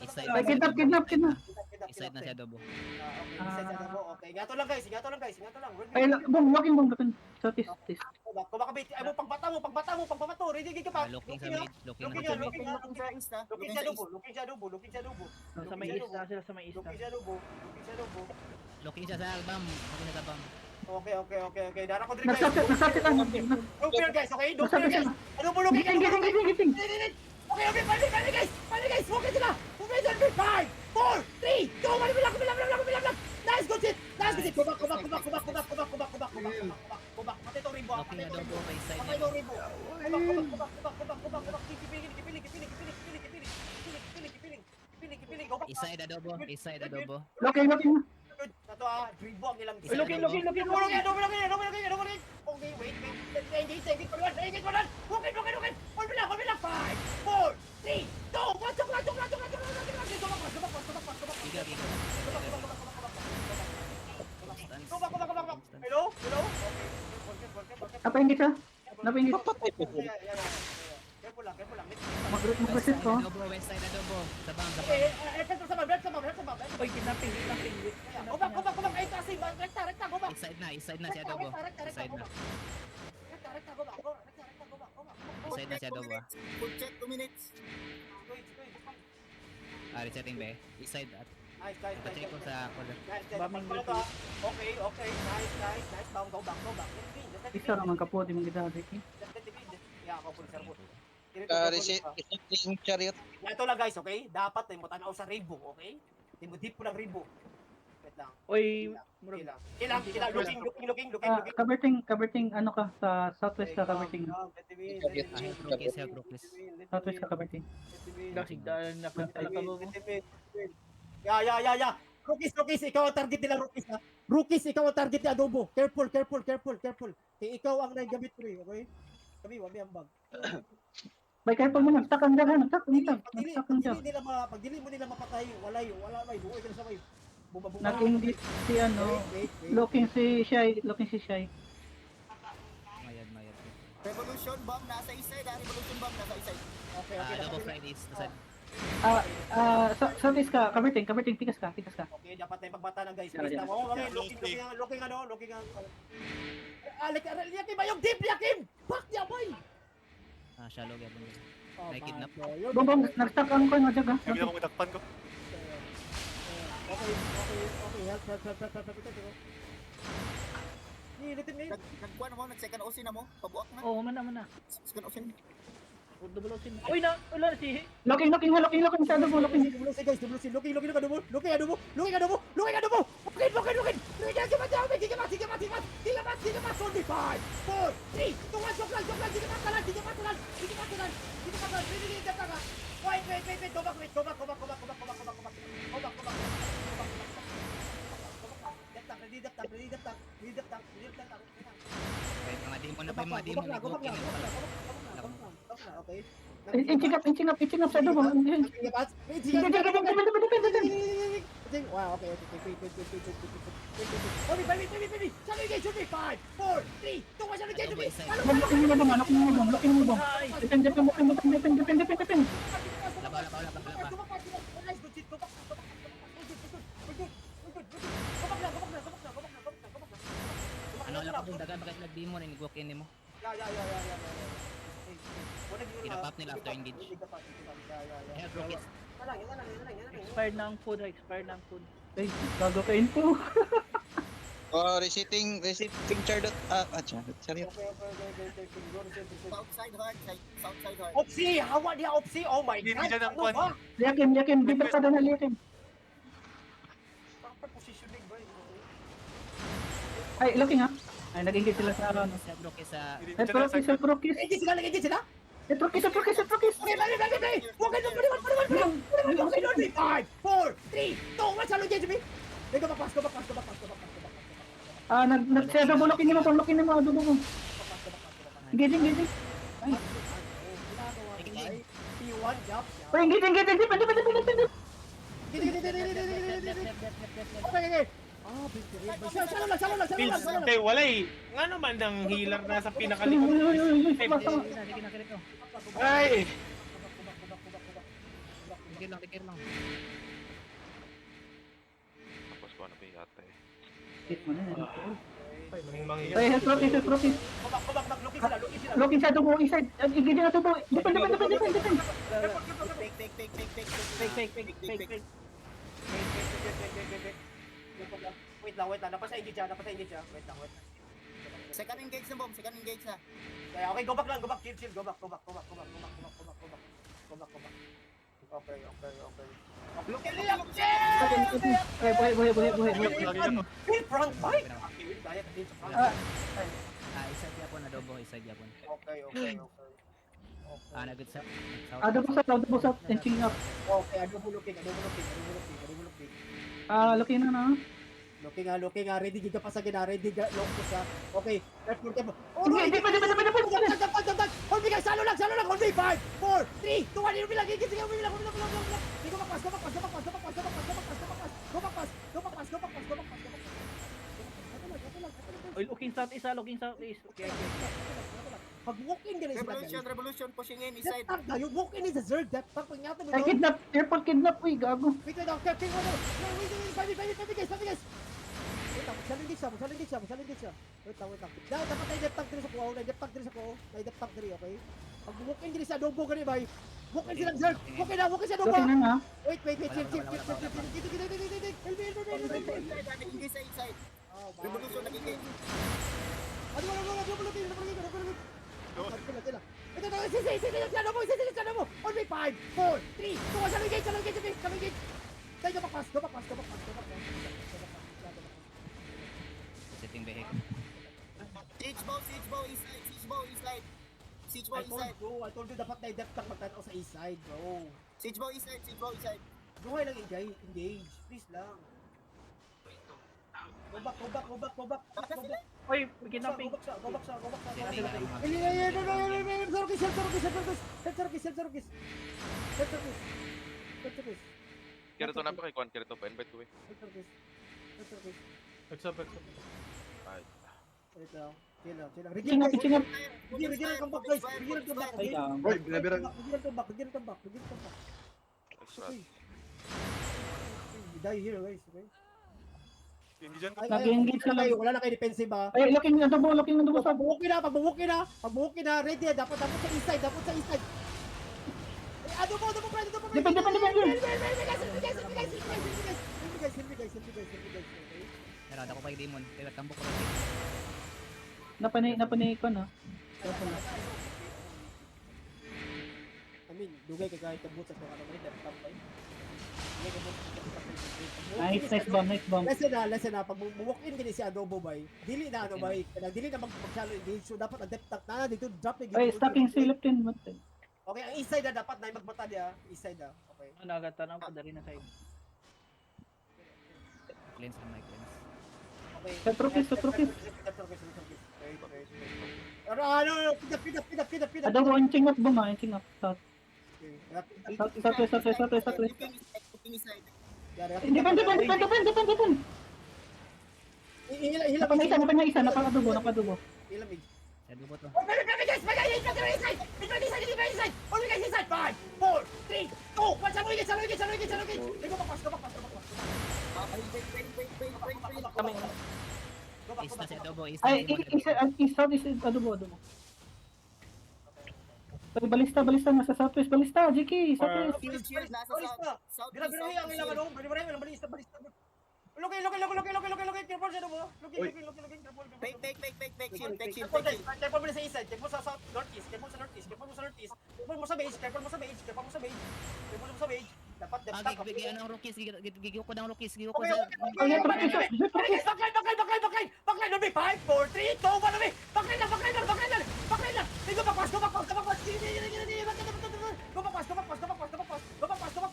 Iside Ay, kidnap. Iside na si Adobo. Okay, isa sa dabo. Okay, gato lang guys. Ay, bong. Southeast. Kumakabit. Ay mo pagbata mo. Ready ka pa. Looking sa mid, looking na Looking sa yan, mid. Looking sa east ha. Looking sa dubo. Sa may east na sila, sa may east na. Looking sa dubo. Looking siya sa album. Looking siya sa bam. Okay. Dara ko diri guys. Nagsasit lang. Don't fear guys, okay? Don't fear guys. Ano mo looking? Giting. Okay, balik guys. Okay sila. Okay, 5, 4, 3, 2, 1, bilang. Nice, good shit. Go back. Pati itong rimbo. Looking Adobo kay side Pati na. itong rimbo. Go back. Kipiling. Go back. Iside Adobo. Looking. Ito rimbo ang ilang Isa Looking. Okay, wait. Engage ko lang. Okay. Hold me lang. 5, 4, 3, 2, 1, Go back. Giga. Go back. Hello? Okay. Napaingit siya. Careful lang. Mag-reset ko. Adobo, west side Adobo. Sa bam. Help sa baba. Oy, kidnapping. Go back. Ay, taas. Rekta. Go back. Iside na si Adobo. Iside na. Rekta. Go back. Iside na si Adobo. Full check 2 minutes. Resetting ba eh. Iside at Nice. pacheck ko sa corner. Okay. Nice. Go back. Isa naman kapo, di mong gidari. Yeah, ako po, sir. Receiving chariot. Ito lang guys, okay? Dapat mo tanaw sa rainbow, okay? Di mo deep po ng rainbow. Wait lang. Oy, Ilang. Looking. Kaberting, ano ka, sa southwest ka, kaberting. Brookies. Southwest ka, kaberting. Sigdalan na pagtala mo. Yeah. Rookies, ikaw ang target nila, Rookies, ha? Rookies, ikaw ang target ni Adobo. Careful. Kaya ikaw ang naggamit ko, okay? Kami, wami ang bag. May careful mo, nagtakang dyan. Pag dili mo nila mapatay, wala may buhay ka na sa may. Bumabunga. Nag-ingit si Wait. looking si Shy. Mayad. Revolution bomb nasa east side. Revolution bomb nasa east side. Okay. Adobo Fridays. Southeast ka, kaberting, tikas ka. Okay, dapat na yung pagbata ng guys. Yeah. Please lang. Looking. Yakim ba yung deep, Yakim? Fuck niya, boy! Shallow gabon. Oh, May kidnap. Bong, nag-stuck ang ko, nga dyan. Bigla mo takpan ko. Okay. Help. Nilitin ngayon. Nagkuhan mo, nag-second OC na mo. Pabuak na. Oh, mana. Second OC na. Double osin. Oy, wala na si. Looking sa Adobo, looking. WC guys, WC. Looking, Adobo. Looking, Adobo. Okay. Gigamat. Only 5, 4, 3, 2, 1, joke lang. Gigamat talan. Really, gata ka. Wait. Go back. Ready, dap. Mga demon na pa yung mga demon. Nag-walking yun pala. Okay. Inching up sa Adobo. Wow, okay. Wait. Saan yung shoot me? 5, 4, 3, 2, 1, saan yung shoot me? Looking mo bang. Depende. Laba. Nice, good shit. Go back. Good. Go back na. Ano lang ka dagan bakit nag-demon and nag-walk in mo? Yeah. Pinapap nila after engage. Kaya Brookies. Expired na ang food. Ay, gago ka info. Receiving chariot. Chariot. South side hard. Opsi! Hawa niya, Opsi! Oh my Hindi God! dyan ang Ano kwan. ba? Yakin, dito ka na yakin. Proper positioning ba? Ay, looking ha. Ay, nag-engage sila sa ano. Sa Brookies sa... Rookies. Engage sila? Rookies. Okay, bali! Okay, no, 5, 4, 3, 2, 1, salo engage me! Go back. Si Adobo, looking mo, Adobo mo. Engaging. Ay, P1, jump. engaging. Depende. Okay. Salo lang. Hindi, wala eh. Nga naman ng healer na sa pinakalikod. Sige na, kirito. Ay! Tikir lang. Tapos ko ano pa yung yata eh. Hit mo na. Mangyayari. Ay, health rock, health rock. Gobak, looking sila. Looking sa dugo, inside. Igigil na dugo. Depan. Fake. Wait lang. Napasa engage siya. Wait lang. Second engage na bomb, second engage na. Kaya okay, go back. Chill. Go back. Okay. Looking nila. Ay, buhay. Feel front fight. Daya kasi sa front. Isa Japon, adobo, isa Japon. Okay. Nagit sa. Adobo sa, tenching up. Okay, adobo looking. Looking na. Looking nga, ready giga pa sa gina, ready ga, long ko siya. Okay, left foot tempo. Hindi pa. Dagdag. Hold me guys, salo lang, hold me. 5, 4, 3, 2, 1, umilang, gigising, umilang. Go back pass. Oy, looking southeast. Okay. Pag walk-in ganun sila. Revolution, pushing in, inside. Depth tag, yung walk-in is a zerg, depth tag, pag nyato mo Ay, kidnap. Airport kidnap. Uy, gago. Wait, king mo. Wait, guys. Wait lang, magsalindig siya. Wait lang. Dapat ay depth tag diri sa kuha, may depth tag diri, okay? Pag walk-in diri sa adobo gani bay. Walk-in silang zerg. Walk-in sa adobo. Looking na. Wait, chill. Engage sa inside. Oh, Revolution, nag-engage. Ano ito, sisi mo. On me, 5, 4, 3, 2, 1, salugin. Tayo, go back pass. Setting vehicle. Siege bow, inside. I told you dapat na i-depth tag magtanaw sa east side, bro. Siege bow, inside. Buhay lang engage. Please lang. Go back. Oy, may kidnapping. Go back siya. Setting lang. Self-service. Kira to na pa kay Kwan, kira to pa invite ko eh. Self-service. Ay. Wait lang. Chill lang. Pitching up. Bigyan ng comeback, guys. Bigyan ng comeback. Ay, lang. Bigyan ng comeback. Extra. Die here, guys. Okay? Hindi dyan ka. Nag-engage na lang. Wala na kayo defensive ba? Ay, looking na dugo sa. Pag-walkie na, ready. Dapat sa east side. Ano mo, pre. Depende. Guys. Pero ako kay Demon. Kaya tambok ko. Napanay ko na. I mean, dugay kay kahit kabut sa mga ano depth top 5. Nice bomb. Lesson na, pag walk in gini si Adobo bay, dili na magsalo engage, so dapat ang depth top na dito drop ni. Ay, stopping silip din. Okay, ang east side na dapat na magbata dia, east side na. Okay. Nagatanaw ko dari na side. Cleanse ang mic cleanse. Okay. Satrokis. Wait. Ano, pidap. Adobo, inching up ba ma? Inching up. Southwest. Looking inside. Depende. Napanay isa. Nakadugo. Ilamig. Sa dugo to. Oh, meron guys! Inside! 5, 4, 3, 2, 1, salugin! Go back pass. Is na si adobo, is Ay, southeast adobo. Ay, balista. Nasa southwest. Balista, JK. Southwest. Shield, nasa south. Binabiruhi ang ilang ano? Binabiruhi ang balista. Look. Careful siya mo. Look. Careful. Fake shield. Careful mo sa east side. Careful sa south, northeast. Careful sa northeast. Careful mo sa beige. Dapat depth tag. Gigyan ng rookies, gigiyo ko ng rookies, gigiyo ko Okay. sa... Backline. On me. 5, 4, 3, 2, 1, on me. Backline lang. Go back pass. Go back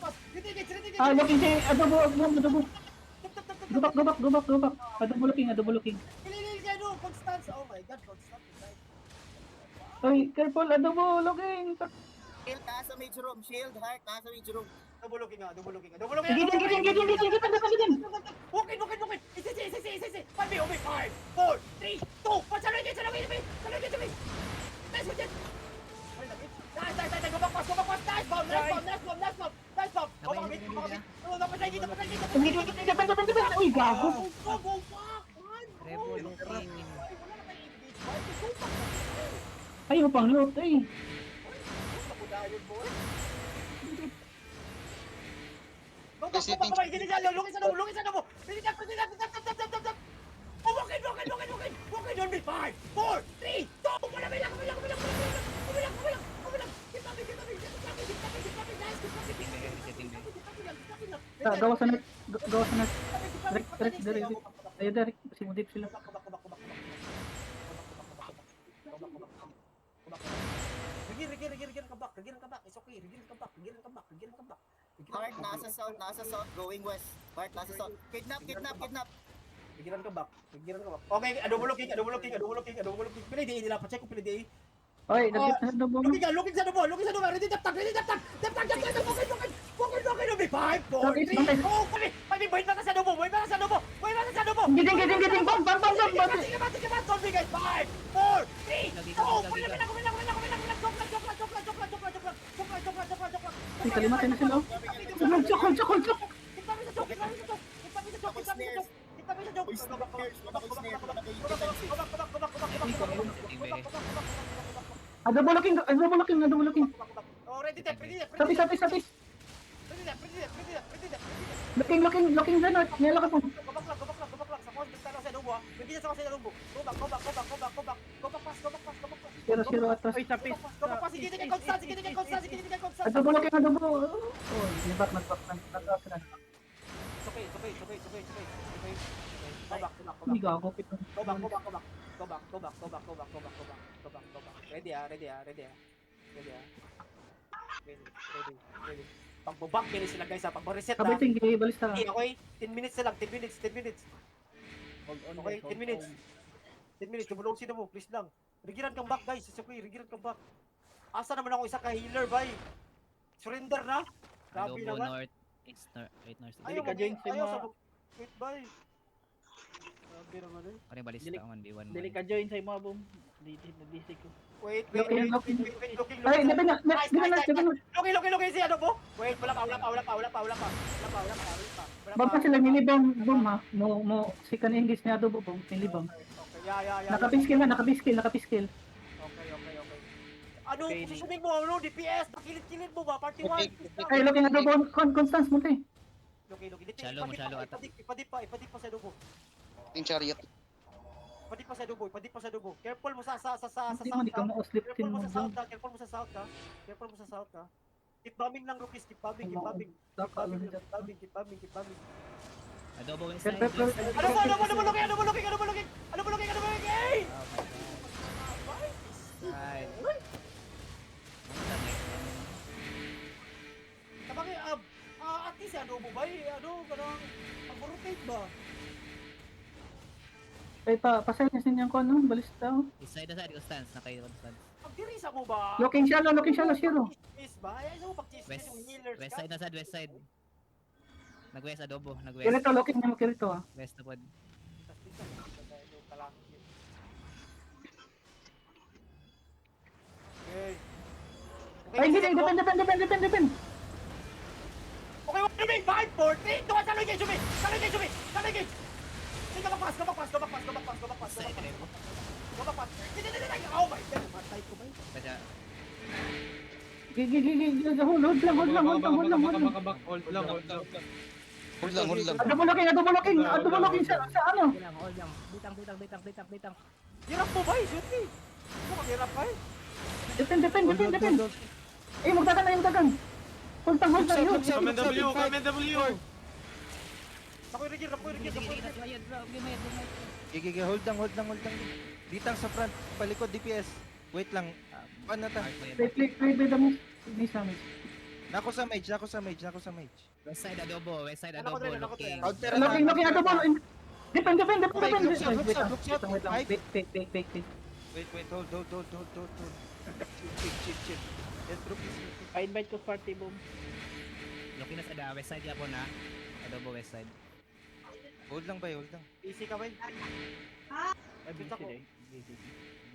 pass. Ah, looking si adobo. Go back. Adobo looking. Constance. Oh my God, Constance. Ay, careful, adobo looking. Shield, nasa major room. Shield, heart, nasa major room. Double looking. Gigin. Walk in. Isi. 5, 4, 3, 2, 1, salugin. Nice one, Jet. Nice. Go back pass. Nice bomb. gago. Go, fuck, man! Rebel looking. Wala na kayo engage, boy. Go back na, boy. Ayaw pang loot eh. Ako na yun, boy. Go back, Kasi go back, go back. Hindi dyan, lungin sa dubo, lungin sa dubo. Hindi dyan, hindi dyan, tap. Oh, walk in. Walk in on me. 5, 4, 3, 2, kumilang. Keep up, guys. Setting bay. Gawa sa net. Gawa sa net. Direk. Ayo Derek. Si Mudip sila. Rigir ka back. It's okay. Rigir ka back. Heart, nasa south, going west. Heart, nasa south. Kidnap. Rigiran ka back. Okay, adobo looking. Pili di nila, pa-check ko pili di. Oy, nagkita na mo. Looking sa dubo. Ready, tap. Walk in, on me. 5, 4, 3, go. Kami, buhay pa ka sa dubo. Giting. Bam. Sige ba, don't be guys. 5, 4, 3, go. Kumilang. Ay, kalimatin na sila. Chokol. Adobo looking. Oh, ready, tap. Sapis. Looking sa north. Nila ka po. Go back lang. Sa kwan, basta lang sa dubo. Bigyan sa dubo. Go back. Go back, pass. Zero atas. Oy, sapis. Go back, pass. Sige, constant. Adobo. Oh, nagback na. Okay. Go back. Hindi gago. Go back. Ready. Pagbabak kini sila guys ha, pag-reset na. Kabiting, balista. Okay, 10 minutes na lang, 10 minutes. Hold on, Okay, guys, 10 minutes. 10 minutes, tumulong sino mo, please lang. Rigiran kang back guys, it's okay, rigiran kang back. Asa naman ako isa ka healer, bay. Surrender na. Grabe Adobo naman. north. East north. Right north. Dili ka, James, Ayaw mga- sa wait, bay. Grabe naman eh. Ano yung balista Dili- man, B1. Dili ka join sa mga boom. Dili ko. Wait. Looking. Looking. Ay, depende na. Looking si ano po? Wait, wala pa. Bam pa sila nilibang boom ha. Mo si kan English niya adobo boom nilibang. Okay, yeah. Nakapiskil. Okay. Ano, Okay, positioning mo, ano, DPS, nakilid-kilid mo ba, party 1? Ay, looking adobo Constance mo te. Okay. Shallow mo, shallow ata. Ipadip pa sa dugo. Yung chariot. Ipadip pa sa dugo. Careful mo sa Hindi south mo di ka ha. ma-slip Careful tin mo mo sa boom. south ha. Careful mo sa south ha. Keep bombing lang, rookies. Keep bombing. Saka ano dyan. Keep bombing. Adobo Pero, inside. pero, Ano mo looking? Hey! Right. Kapag at least ano mo ba? Ano, ganang rotate ba? ay pasay na sinyang ko no, balista. East side na side. Constance. Nakayo Constance. Pagdirisa mo ba? Looking shallow, zero. Is ba? Ay, ano mo pag-chismis yung healers West ka? side na side. West side. Nag-west adobo. Nag-west. Kirito, looking niya mo kirito ha. West na pod. Okay. Ay, hindi, depend. Okay, what do you mean? 5, 4, 3, 2, 1, engage, Jumi! Engage! Sige, go back pass. Side rebo. Go back pass. Hindi. Oh my God, matay ko ba yun? Kaya Gigi, hold lang. Hold lang. Adobo looking sa ano? hold lang. Bitang. Hirap mo ba eh, shoot me! Ano ka, hirap ba eh? Depend. Eh, magdagan. Hold lang. Kamen W! Ako'y rigir. Gigi, hold lang. Ditang sa front, palikod DPS. Wait lang. Paano ta? Play the move. Hindi sa amin. Nako sa mage. West side adobo. Ano ko rin, Looking. Counter Looking adobo. Depend. Look shot. Wait lang. Wait. Wait, hold. Chip. Let's drop this. Pa-invite ko sa party boom. Looking na sa west side yapon na. Adobo west side. Hold lang. Easy ka ba eh? Ay, busy ako. day.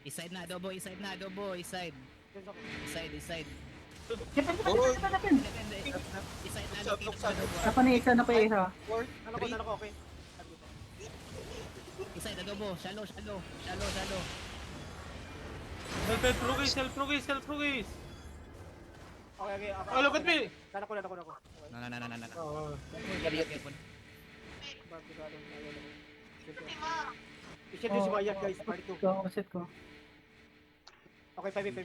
East side na adobo. East side. East side. Depend. Depende. East side na looking na adobo. Napa na isa. Ano ko, okay. Inside, adobo. Shallow. Help Rugis. Okay. Oh, look at me. Nana ko. Okay. No. Oh. Careful. I-share nyo si Mayat guys, party 2. Gawa ko set ko. Okay, 5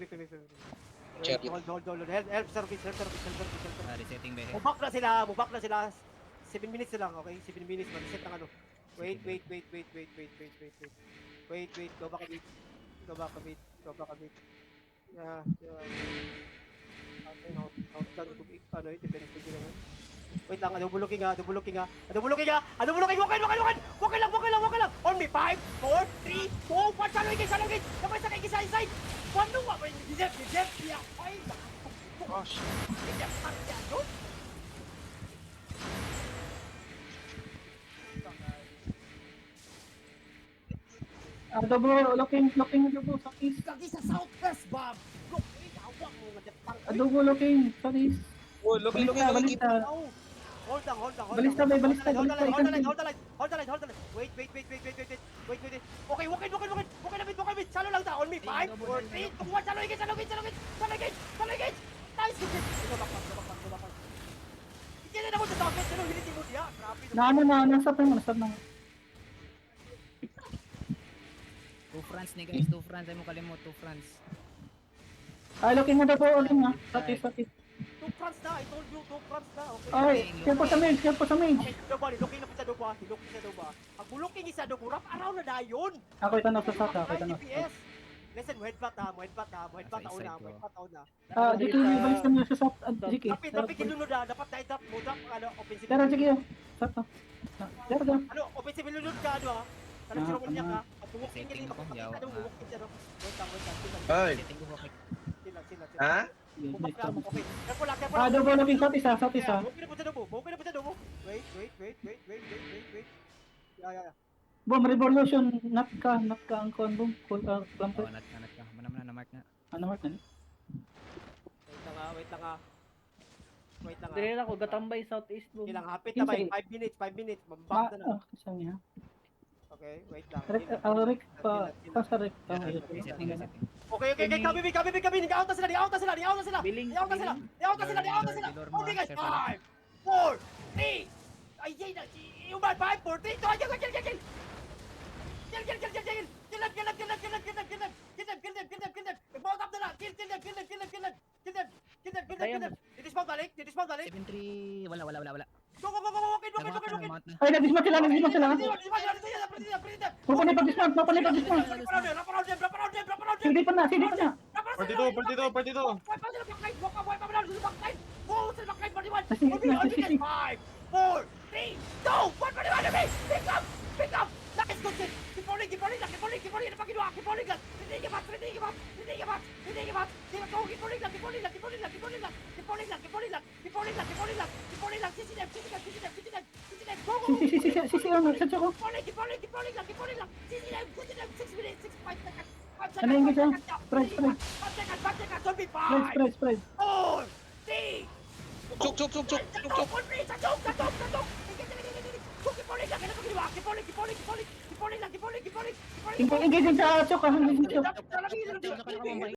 Chariot. Hold. Help service. Resetting ba? Mubak na sila. 7 minutes na lang, okay? 7 minutes, mag-reset ng ano. Wait. Go back a bit. Yeah. Okay, outdone to be, ano yun, depende sa ginawa. Wait lang, double looking ha. Walkin lang. On me, 5, 4, 3, 2, 1, salawin guys. Kapag sa kayo inside. 1, 2, 1, Dizep, yeah. Ay, Gosh. Dizep, yan, no? Adobo, looking adobo sa east. Lagi sa southwest, Bob. Look, hawak mo nga dyan. Adobo looking sa east. Oh, looking. Balista. Hold lang. Balista. Hold the line. Wait. Okay, walk in. Salo lang ta. On me. 5, 4, 3, 2, 1. Salo again. Nice. Go back. Hindi na ako sa southwest. Salo, hindi mo diya. Grabe. Nasa na. Two France ni guys. Ay mo kalimot. 2 France. Looking adobo uling ha. Sa east. 2 France na. I told you 2 France na. Okay. Ay, careful sa main. Okay, looking na sa doba. Ang bulooking isa dobo, wrap around na dayon. Ako itanong sa saka. DPS. Listen, headbutt ha, una. Jiki, may balista mo sa sat. Jiki. Tapi kilunod ha, dapat na-drop mo, drop ang offensive. Pero Jiki yun. Sakto. There go. Offensive ilunod ka, ha? Parang siro mo niya ka. Ang buwok Setting niya, ko, makapakita yawa daw, ka. buwok niya, no? Wait lang. Ay. Setting ko okay. Sila. Ha? Bumpak lang, okay. Careful lang. Adobo looking sa isa. Bukid na po sa dobo. Wait. Yeah. Boom, revolution. Not ka ang con. Boom. Cool. Oh, Clumper. nat ka. Mana na mark na. Ano mark na? Wait lang ha. Dire lang ko gatambay southeast boom. Ilang hapit na ba? 5 minutes. Mambak na na. Saan niya? Okay, wait lang. Rick pa. Sa Rick. Setting. Okay. Kami. Ni-out na sila. Biling. Okay guys, 5, 4, 3. Ay, na. Yung 5, 4, 3, 2, kill. Bought up na na. Kill them. Didismount balik. 7-3. Wala. Go. Walk in. Mount na. Ay, nag-dismount sila. Pupunay pag-dismount. Wrap around them. CD pa na. 42. Nasi. 5, 4, 3, 2, 1, pick up. Nice, good shit. Keep rolling. Ano pa ginawa? Keep rolling lang. Hindi ka bat. Keep rolling lang. Sisi them. Go. Sisi ano? Sa tsoko. Keep rolling lang. Sisi them. 6 minutes, 5 seconds. Ano yung gisa? Press. 5 seconds. Don't be 5, Press. 4, 3, Chuk. Sa chok. Keep rolling lang. Ano pa ginawa? Keep rolling lang. Engaging sa tsoko. Talagin lang.